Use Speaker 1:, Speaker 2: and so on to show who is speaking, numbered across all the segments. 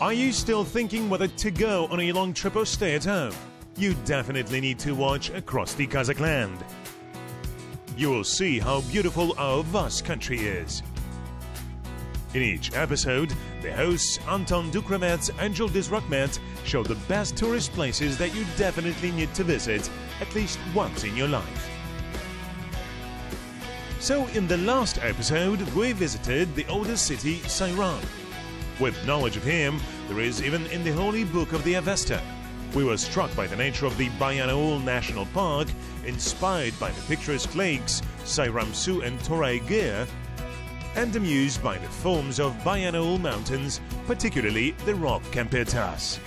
Speaker 1: Are you still thinking whether to go on a long trip or stay at home? You definitely need to watch Across the Kazakh Land. You will see how beautiful our vast country is. In each episode, the hosts Anton Dukramet and Joly show the best tourist places that you definitely need to visit at least once in your life. So in the last episode, we visited the oldest city, Sauran. With knowledge of him, there is even in the holy book of the Avesta. We were struck by the nature of the Bayanaul National Park, inspired by the picturesque lakes Sayramsu and Toray, and amused by the forms of Bayanaul mountains, particularly the rock Kempetas.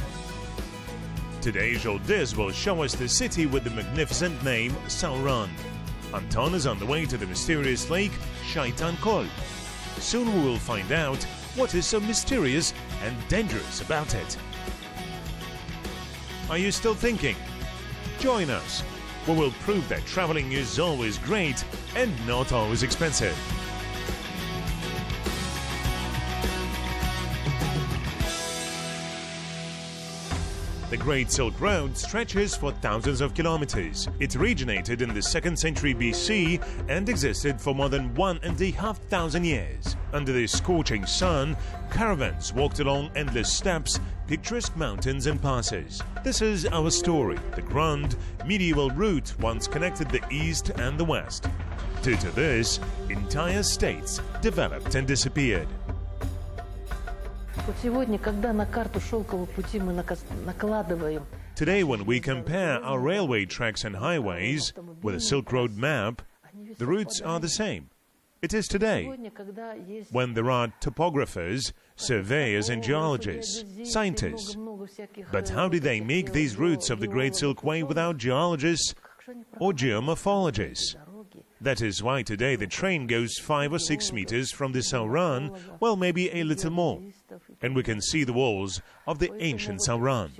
Speaker 1: Today, Joly will show us the city with the magnificent name Sauran. Anton is on the way to the mysterious lake Shaitan. Soon we will find out what is so mysterious and dangerous about it. Are you still thinking? Join us. We will prove that traveling is always great and not always expensive. The Great Silk Road stretches for thousands of kilometers. It originated in the 2nd century BC and existed for more than 1,500 years. Under the scorching sun, caravans walked along endless steppes, picturesque mountains and passes. This is our story. The grand medieval route once connected the east and the west. Due to this, entire states developed and disappeared. Today, when we compare our railway tracks and highways with a Silk Road map, the routes are the same. It is today, when there are topographers, surveyors and geologists, scientists. But how did they make these routes of the Great Silk Way without geologists or geomorphologists? That is why today the train goes 5 or 6 meters from the Sauran, well, maybe a little more, and we can see the walls of the ancient Sauran.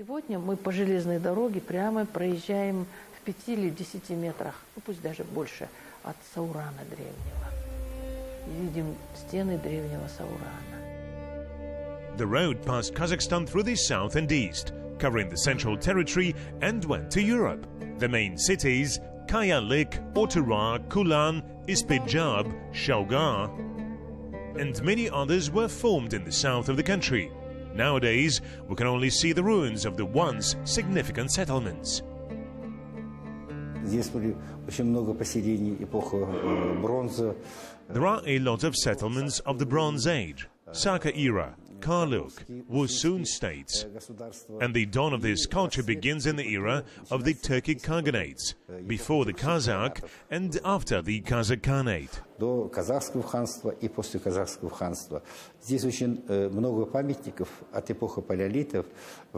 Speaker 1: The road passed Kazakhstan through the south and east, covering the Central Territory, and went to Europe. The main cities, Kayalık, Otura, Kulan, Ispijab, Shaugar, and many others were formed in the south of the country. Nowadays, we can only see the ruins of the once significant settlements. There are a lot of settlements of the Bronze Age, Saka era, Karluk, Wusun states, and the dawn of this culture begins in the era of the Turkic Khaganates, before the Kazakh and after the Kazakh Khanate.
Speaker 2: До Казахского ханства и после Казахского ханства. Здесь очень много памятников от эпохи палеолитов,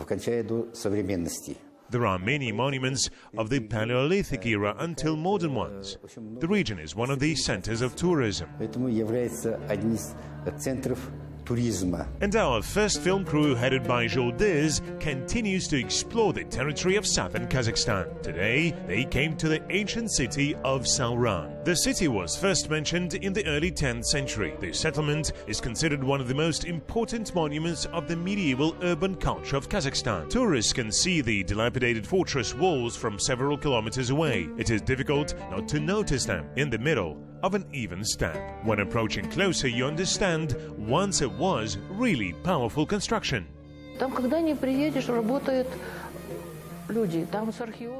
Speaker 2: кончая до современности.
Speaker 1: There are many monuments of the Paleolithic era until modern ones. The region is one of the centers of tourism.
Speaker 2: Поэтому является одним из центров туризма.
Speaker 1: And our first film crew, headed by Joly, continues to explore the territory of southern Kazakhstan. Today, they came to the ancient city of Sauran. The city was first mentioned in the early 10th century. The settlement is considered one of the most important monuments of the medieval urban culture of Kazakhstan. Tourists can see the dilapidated fortress walls from several kilometers away. It is difficult not to notice them in the middle of an even step. When approaching closer, you understand once it was really powerful construction.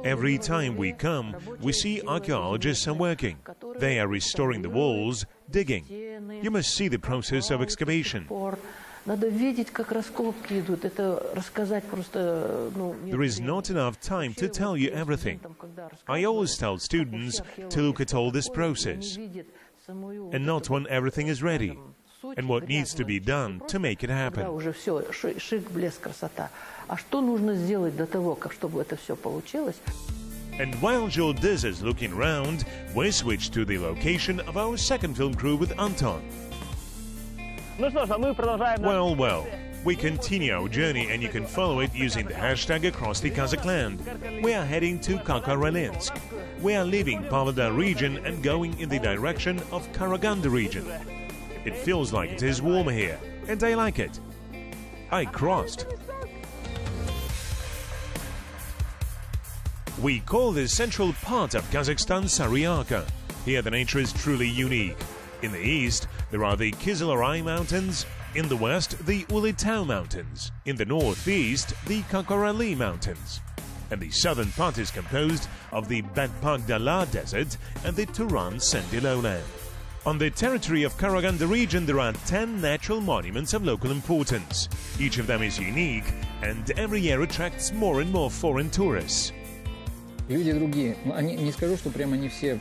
Speaker 1: Every time we come, we see archaeologists are working. They are restoring the walls, digging. You must see the process of excavation. There is not enough time to tell you everything. I always tell students to look at all this process, and not when everything is ready, and what needs to be done to make it happen. And while Joly is looking around, we switch to the location of our second film crew with Anton. Well, we continue our journey, and you can follow it using the hashtag Across the Kazakh Land. We are heading to Kakaralinsk. We are leaving Pavlodar region and going in the direction of Karaganda region. It feels like it is warmer here, and I like it. I crossed. We call this central part of Kazakhstan Saryaka. Here the nature is truly unique. In the east, there are the Kyzyl Mountains. In the west, the Ulitau Mountains. In the northeast, the Kokorali Mountains. And the southern part is composed of the Bedpag-Dala Desert and the Turan-Sandy lowland. On the territory of Karaganda region, there are 10 natural monuments of local importance. Each of them is unique, and every year attracts more and more foreign tourists.
Speaker 3: Люди другие, они, не скажу, что прямо они все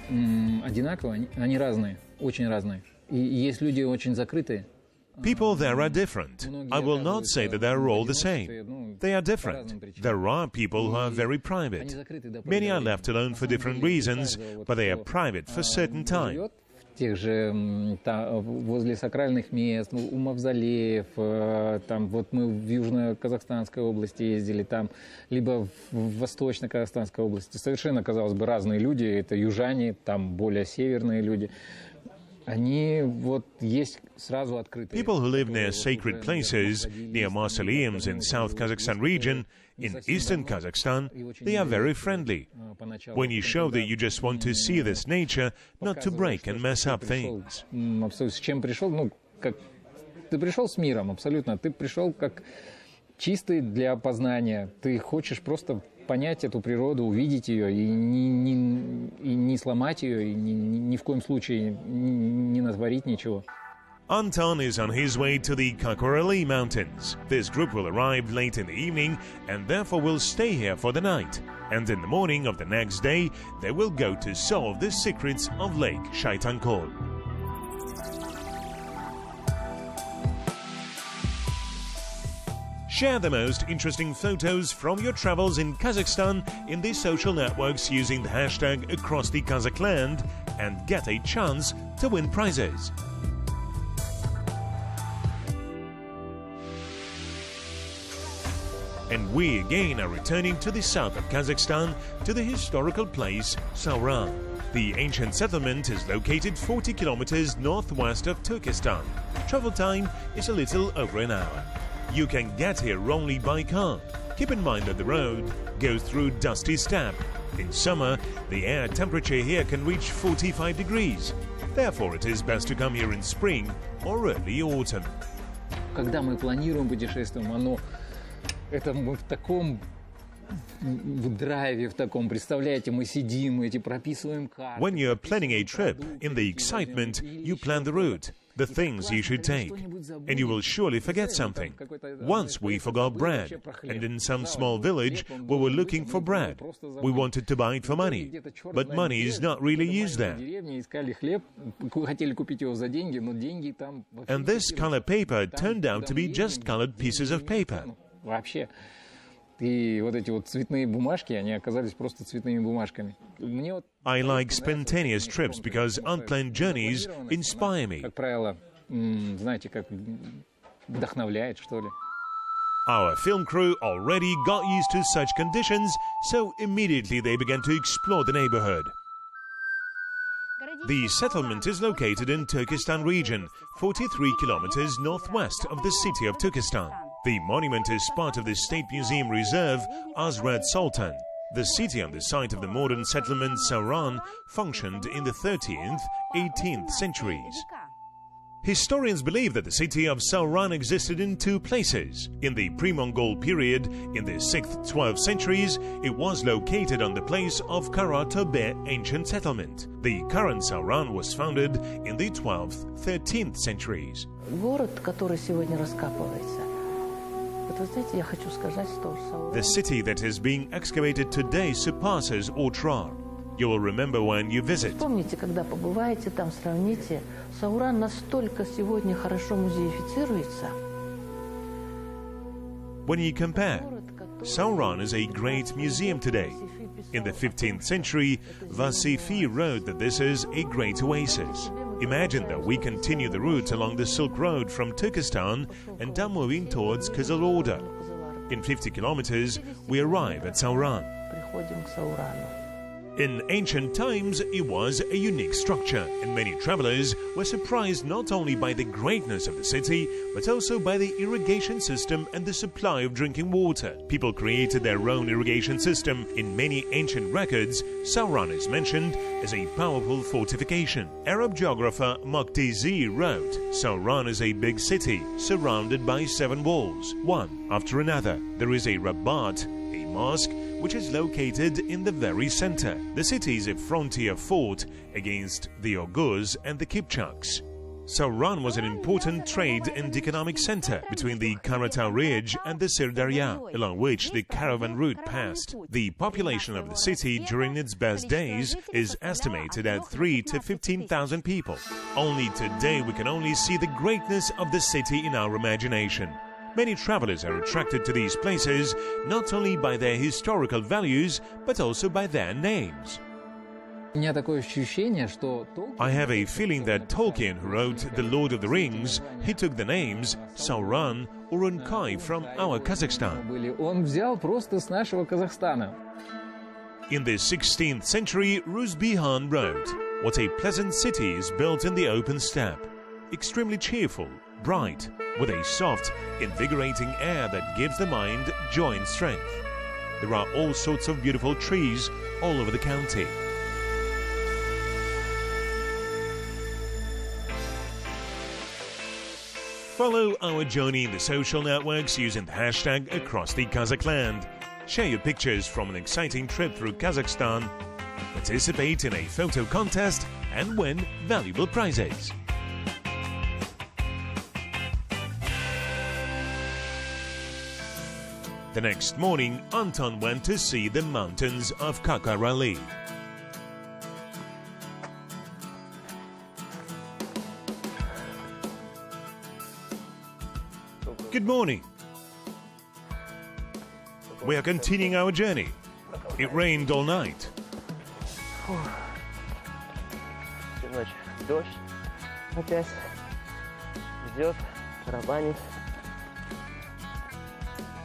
Speaker 3: одинаковые, они разные, очень разные. И есть люди очень закрытые.
Speaker 1: People there are different. I will not say that they are all the same. They are different. There are people who are very private. Many are left alone for different reasons, but they are private for certain time.
Speaker 3: Тех же возле сакральных мест, у мавзолеев, там вот мы в Южно-Казахстанской области ездили, там либо в Восточно-Казахстанской области. Совершенно, казалось бы, разные люди, это южане, там более северные люди. Они вот есть сразу открытые.
Speaker 1: People who live near sacred places, near mausoleums in South Kazakhstan region, in eastern Kazakhstan, they are very friendly. When you show that you just want to see this nature, not to break and mess up things.
Speaker 3: С чем пришел? Ну, как ты пришел с миром, абсолютно. Ты пришел как чистый для опознания. Ты хочешь просто понять эту природу, увидеть ее и не сломать ее, и ни в коем случае не натворить ничего.
Speaker 1: Anton is on his way to the Kokorali Mountains. This group will arrive late in the evening and therefore will stay here for the night. And in the morning of the next day, they will go to solve the secrets of Lake Shaitan. Share the most interesting photos from your travels in Kazakhstan in the social networks using the hashtag Across the Kazakh Land and get a chance to win prizes. And we again are returning to the south of Kazakhstan, to the historical place Sauran. The ancient settlement is located 40 kilometers northwest of Turkestan. Travel time is a little over an hour. You can get here only by car. Keep in mind that the road goes through dusty steppe. In summer, the air temperature here can reach 45 degrees. Therefore, it is best to come here in spring or early autumn.
Speaker 3: Когда мы планируем путешествие, это мы в таком в драйве, в таком, представляете, мы сидим, эти прописываем карты.
Speaker 1: When you are planning a trip, in the excitement, you plan the route, the things you should take, and you will surely forget something. Once we forgot bread, and in some small village we were looking for bread. We wanted to buy it for money, but money is not really used there. And this color paper turned out to be just colored pieces of paper.
Speaker 3: Вообще. И вот эти вот цветные бумажки, они оказались просто цветными бумажками.
Speaker 1: I like spontaneous trips because unplanned journeys inspire me.
Speaker 3: Как правило, знаете, как вдохновляет, что ли.
Speaker 1: Our film crew already got used to such conditions, so immediately they began to explore the neighborhood. The settlement is located in Turkestan region, 43 kilometers northwest of the city of Turkestan. The monument is part of the State Museum Reserve Azred Sultan. The city on the site of the modern settlement Sauran functioned in the 13th, 18th centuries. Historians believe that the city of Sauran existed in two places. In the pre-Mongol period, in the 6th, 12th centuries, it was located on the place of Karatobe ancient settlement. The current Sauran was founded in the 12th, 13th centuries.
Speaker 4: Город, который сегодня раскапывается.
Speaker 1: The city that is being excavated today surpasses Otrar. You will remember when you visit.
Speaker 4: Помните, когда побываете там, сравните. Сауран настолько сегодня хорошо музеифицируется.
Speaker 1: When you compare, Sauran is a great museum today. In the 15th century, Vasifi wrote that this is a great oasis. Imagine that we continue the route along the Silk Road from Turkestan and are moving towards Kyzyl Orda. In 50 kilometers, we arrive at Sauran. In ancient times, it was a unique structure, and many travelers were surprised not only by the greatness of the city, but also by the irrigation system and the supply of drinking water. People created their own irrigation system. In many ancient records, Sauran is mentioned as a powerful fortification. Arab geographer Mokhtezi wrote, "Sauran is a big city, surrounded by 7 walls, one after another. There is a Rabat, a mosque, which is located in the very center. The city is a frontier fort against the Oghuz and the Kipchaks." Sauran was an important trade and economic center between the Karatau Ridge and the Sirdarya, along which the caravan route passed. The population of the city during its best days is estimated at 3,000 to 15,000 people. Only today we can only see the greatness of the city in our imagination. Many travelers are attracted to these places not only by their historical values, but also by their names. I have a feeling that Tolkien, who wrote The Lord of the Rings, he took the names Sauran or Unkai from our Kazakhstan. In the 16th century, Rusbihan wrote, "What a pleasant city is built in the open steppe, extremely cheerful, bright, with a soft, invigorating air that gives the mind joy and strength. There are all sorts of beautiful trees all over the county." Follow our journey in the social networks using the hashtag across the Kazakh land. Share your pictures from an exciting trip through Kazakhstan, participate in a photo contest, and win valuable prizes. The next morning, Anton went to see the mountains of Kakarali. Good morning. We are continuing our journey. It rained all night.
Speaker 5: Дождь опять идет, барабанит.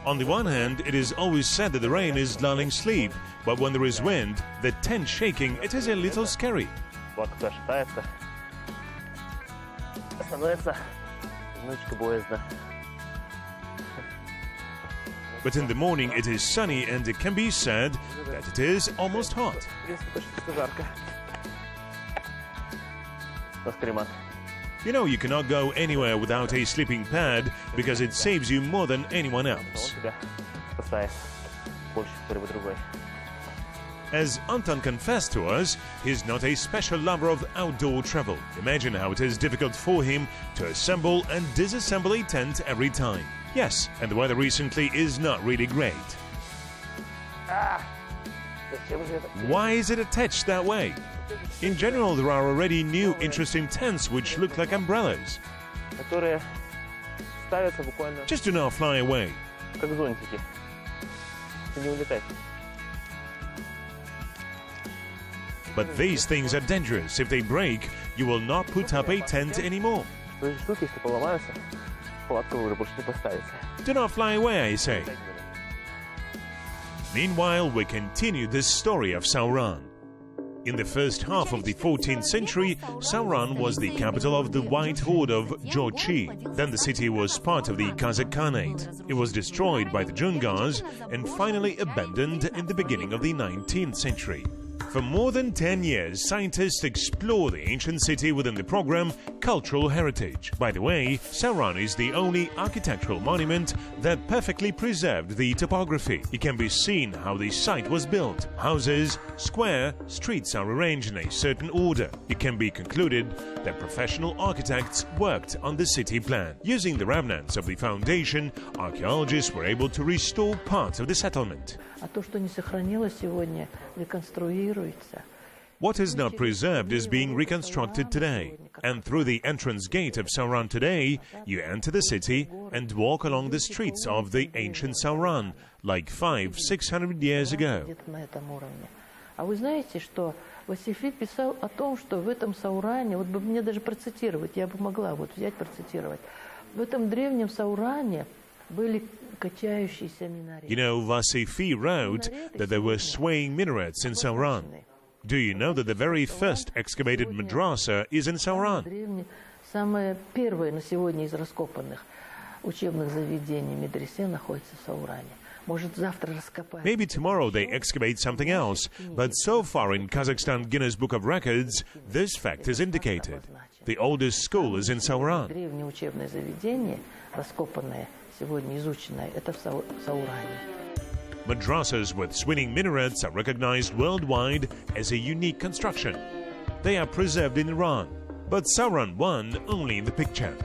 Speaker 1: On the one hand, it is always said that the rain is lulling sleep, but when there is wind, the tent shaking, it is a little scary.
Speaker 5: Лодка шатается, становится немножечко боязно.
Speaker 1: But in the morning it is sunny and it can be said that it is almost hot. You know, you cannot go anywhere without a sleeping pad because it saves you more than anyone else. As Anton confessed to us, he's not a special lover of outdoor travel. Imagine how it is difficult for him to assemble and disassemble a tent every time. Yes, and the weather recently is not really great. Why is it attached that way? In general, there are already new interesting tents which look like umbrellas. Just do not fly away. But these things are dangerous. If they break, you will not put up a tent anymore. Do not fly away, I say. Meanwhile, we continue this story of Sauran. In the first half of the 14th century, Sauran was the capital of the White Horde of Joly. Then the city was part of the Kazakh Khanate. It was destroyed by the Jungars and finally abandoned in the beginning of the 19th century. For more than 10 years, scientists explore the ancient city within the program Cultural Heritage. By the way, Sauran is the only architectural monument that perfectly preserved the topography. It can be seen how the site was built. Houses, square, streets are arranged in a certain order. It can be concluded that professional architects worked on the city plan. Using the remnants of the foundation, archaeologists were able to restore parts of the settlement. What is not preserved is being reconstructed today. And through the entrance gate of Sauran today, you enter the city and walk along the streets of the ancient Sauran, like 500-600 years ago.
Speaker 4: Васифит писал о том, что в этом Сауране, вот бы мне даже процитировать, я бы могла вот взять, процитировать. В этом древнем Сауране были качающиеся минареты.
Speaker 1: You know, Vasifi wrote that there were swaying minarets in Sauran. Do you know that the very first excavated madrasa is in Sauran?
Speaker 4: Самое первое на сегодня из раскопанных учебных заведений медресе находится в Сауране. Может, завтра раскопают.
Speaker 1: Maybe tomorrow they excavate something else, but so far in Kazakhstan Guinness Book of Records, this fact is indicated. The oldest school is in Sauran.
Speaker 4: Древнее учебное заведение, раскопанное, сегодня изученное, это в Saurане.
Speaker 1: Madrasas with swinging minarets are recognized worldwide as a unique construction. They are preserved in Iran, but Sauran won only in the picture.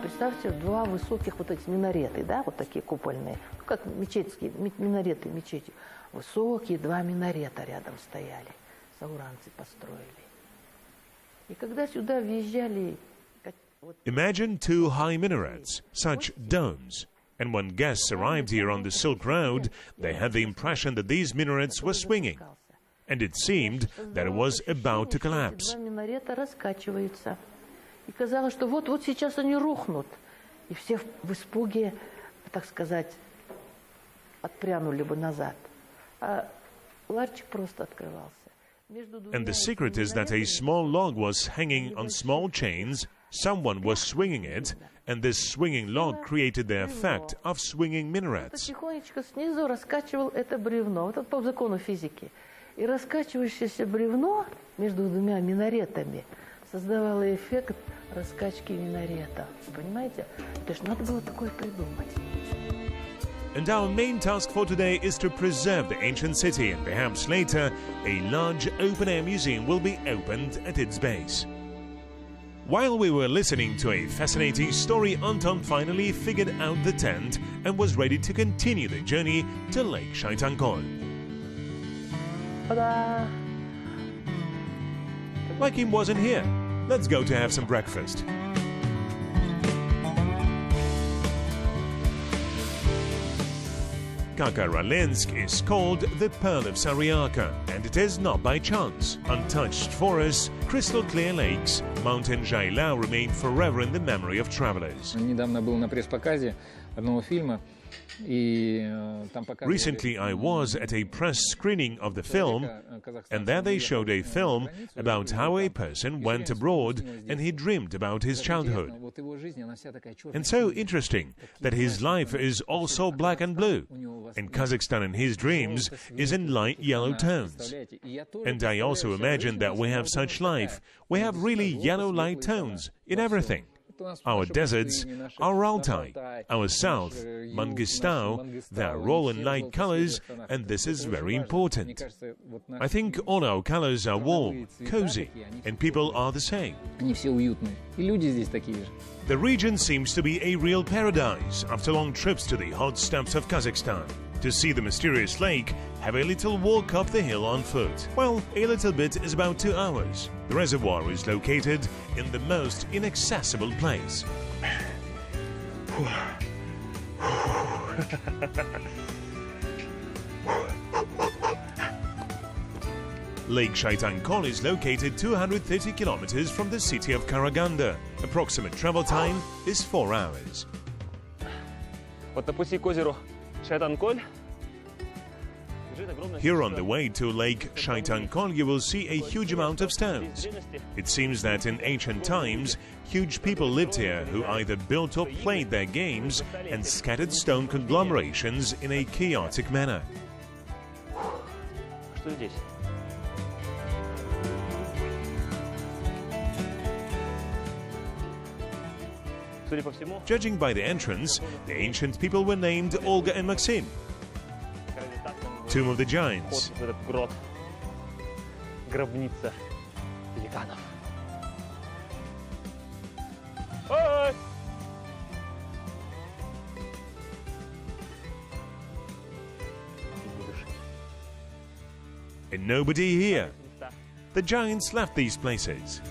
Speaker 4: Представьте, два высоких вот эти минареты, да, вот такие купольные, как мечетские, минареты мечети. Высокие два минарета рядом стояли, сауранцы построили. И когда сюда въезжали...
Speaker 1: Imagine two high minarets, such domes. And when guests arrived here on the Silk Road, they had the impression that these minarets were swinging. And it seemed that it was about to collapse.
Speaker 4: Два минарета раскачиваются. И казалось, что вот-вот сейчас они рухнут. И все в испуге, так сказать, отпрянули бы назад. А ларчик просто открывался.
Speaker 1: And the secret is that a small log was hanging on small chains, someone was swinging it, and this swinging log created the effect of swinging minarets.
Speaker 4: Тихонечко снизу раскачивал это бревно, это по закону физики. И раскачивающееся бревно между двумя минаретами создавало эффект раскачки минарета. Понимаете? То есть надо было такое придумать.
Speaker 1: And our main task for today is to preserve the ancient city, and perhaps later a large open-air museum will be opened at its base. While we were listening to a fascinating story, Anton finally figured out the tent and was ready to continue the journey to Lake Shaitan.
Speaker 5: Ta-da!
Speaker 1: Like he wasn't here. Let's go to have some breakfast. Kakaralensk is called the Pearl of Saryaka, and it is not by chance. Untouched forests, crystal clear lakes, mountain Jaila remain forever in the memory of travelers.
Speaker 3: Недавно был на пресс-показе одного фильма.
Speaker 1: Recently, I was at a press screening of the film, and there they showed a film about how a person went abroad and he dreamed about his childhood. And so interesting that his life is also black and blue. In Kazakhstan, and his dreams is in light yellow tones. And I also imagine that we have such life. We have really yellow light tones in everything. Our deserts are Altai, our south, Mangistau, they are all in light colors, and this is very important. I think all our colors are warm, cozy, and people are the same. The region seems to be a real paradise after long trips to the hot steppes of Kazakhstan. To see the mysterious lake, have a little walk up the hill on foot. Well, a little bit is about 2 hours. The reservoir is located in the most inaccessible place. Lake Shaitan is located 230 kilometers from the city of Karaganda. Approximate travel time is 4 hours.
Speaker 5: Вот на пути к озеру Шайтан-Коль.
Speaker 1: Here on the way to Lake Shaitan you will see a huge amount of stones. It seems that in ancient times, huge people lived here who either built or played their games and scattered stone conglomerations in a chaotic manner.
Speaker 5: Что здесь?
Speaker 1: Judging by the entrance, the ancient people were named Olga and Maxim. Tomb of the Giants.
Speaker 5: Гробница великанов.
Speaker 1: And nobody here. The giants left these places.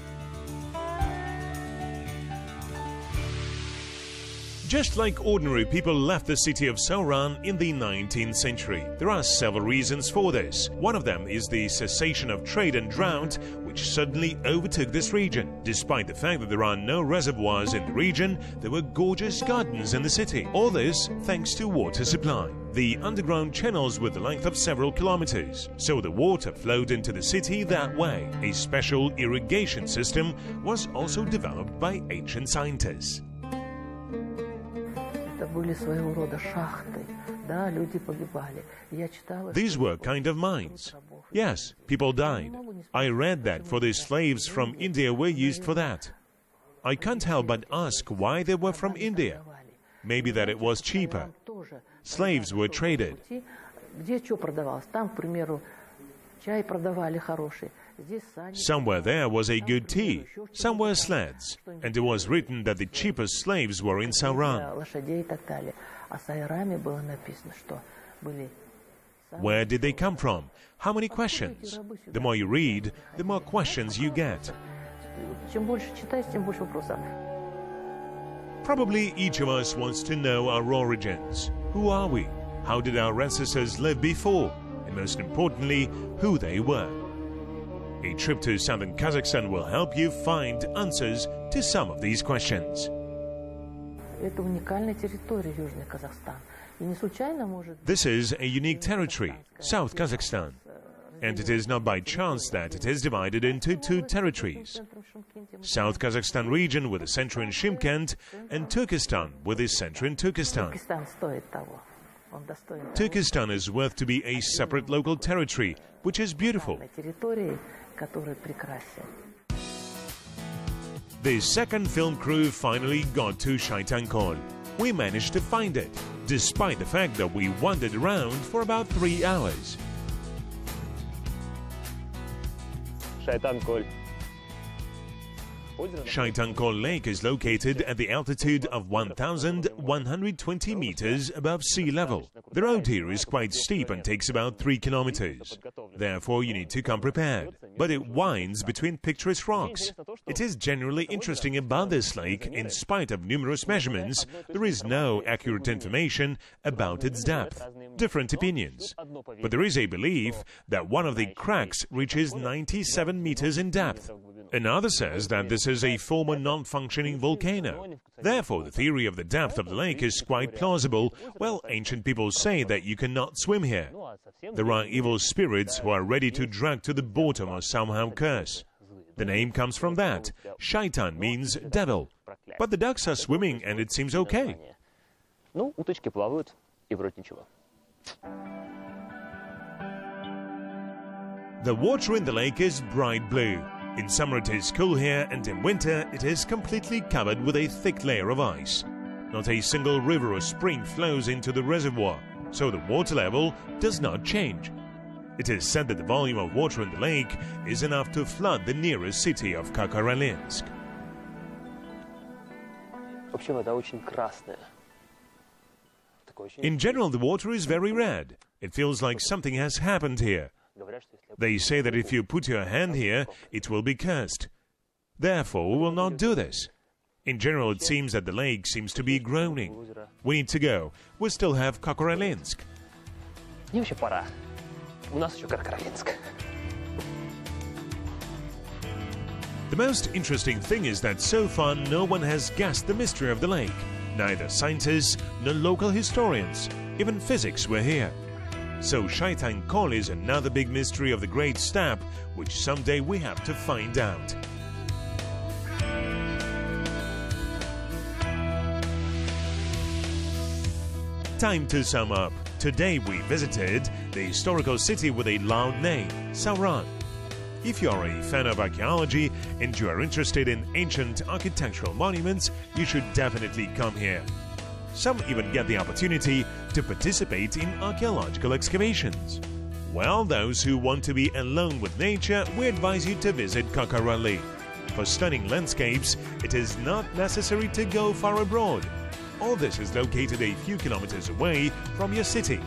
Speaker 1: Just like ordinary people left the city of Sauran in the 19th century. There are several reasons for this. One of them is the cessation of trade and drought, which which suddenly overtook this region. Despite the fact that there are no reservoirs in the region, there were gorgeous gardens in the city. All this thanks to water supply. The underground channels were the length of several kilometers, so the water flowed into the city that way. A special irrigation system was also developed by ancient scientists. These were kind of mines. Yes, people died. I read that for the slaves from India were used for that. I can't help but ask why they were from India. Maybe that it was cheaper. Slaves were traded. Somewhere there was a good tea, somewhere sleds, and it was written that the cheapest slaves were in Sauran. Where did they come from? How many questions? The more you read, the more questions you get. Probably each of us wants to know our origins. Who are we? How did our ancestors live before? And most importantly, who they were. A trip to southern Kazakhstan will help you find answers to some of these questions. This is a unique territory, South Kazakhstan. And it is not by chance that it is divided into two territories. South Kazakhstan region with a center in Shymkent and Turkestan with a center in Turkestan. Turkestan is worth to be a separate local territory, which is beautiful. The second film crew finally got to Shaitan. We managed to find it, despite the fact that we wandered around for about 3 hours. Shaitan Lake is located at the altitude of 1,120 meters above sea level. The road here is quite steep and takes about 3 kilometers. Therefore, you need to come prepared. But it winds between picturesque rocks. It is generally interesting about this lake. In spite of numerous measurements, there is no accurate information about its depth. Different opinions. But there is a belief that one of the cracks reaches 97 meters in depth. Another says that this is a former non-functioning volcano. Therefore, the theory of the depth of the lake is quite plausible. Well, ancient people say that you cannot swim here. There are evil spirits who are ready to drag to the bottom or somehow curse. The name comes from that. Shaitan means devil. But the ducks are swimming and it seems okay. The water in the lake is bright blue. In summer it is cool here, and in winter it is completely covered with a thick layer of ice. Not a single river or spring flows into the reservoir, so the water level does not change. It is said that the volume of water in the lake is enough to flood the nearest city of Kakaralinsk. In general, the water is very red. It feels like something has happened here. They say that if you put your hand here, it will be cursed. Therefore, we will not do this. In general, it seems that the lake seems to be groaning. We need to go. We still have Kakaralinsk. The most interesting thing is that so far no one has guessed the mystery of the lake. Neither scientists nor local historians. Even physics were here. So Shaitan is another big mystery of the Great Steppe, which someday we have to find out. Time to sum up. Today we visited the historical city with a loud name, Sauran. If you are a fan of archaeology and you are interested in ancient architectural monuments, you should definitely come here. Some even get the opportunity to participate in archaeological excavations. While those who want to be alone with nature, we advise you to visit Kakarali. For stunning landscapes, it is not necessary to go far abroad. All this is located a few kilometers away from your city.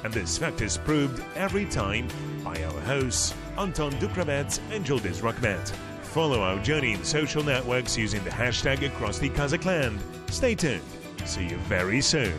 Speaker 1: And this fact is proved every time by our hosts, Anton Dukravets and Joly Rakmet. Follow our journey in social networks using the hashtag across the Kazakh land. Stay tuned. See you very soon.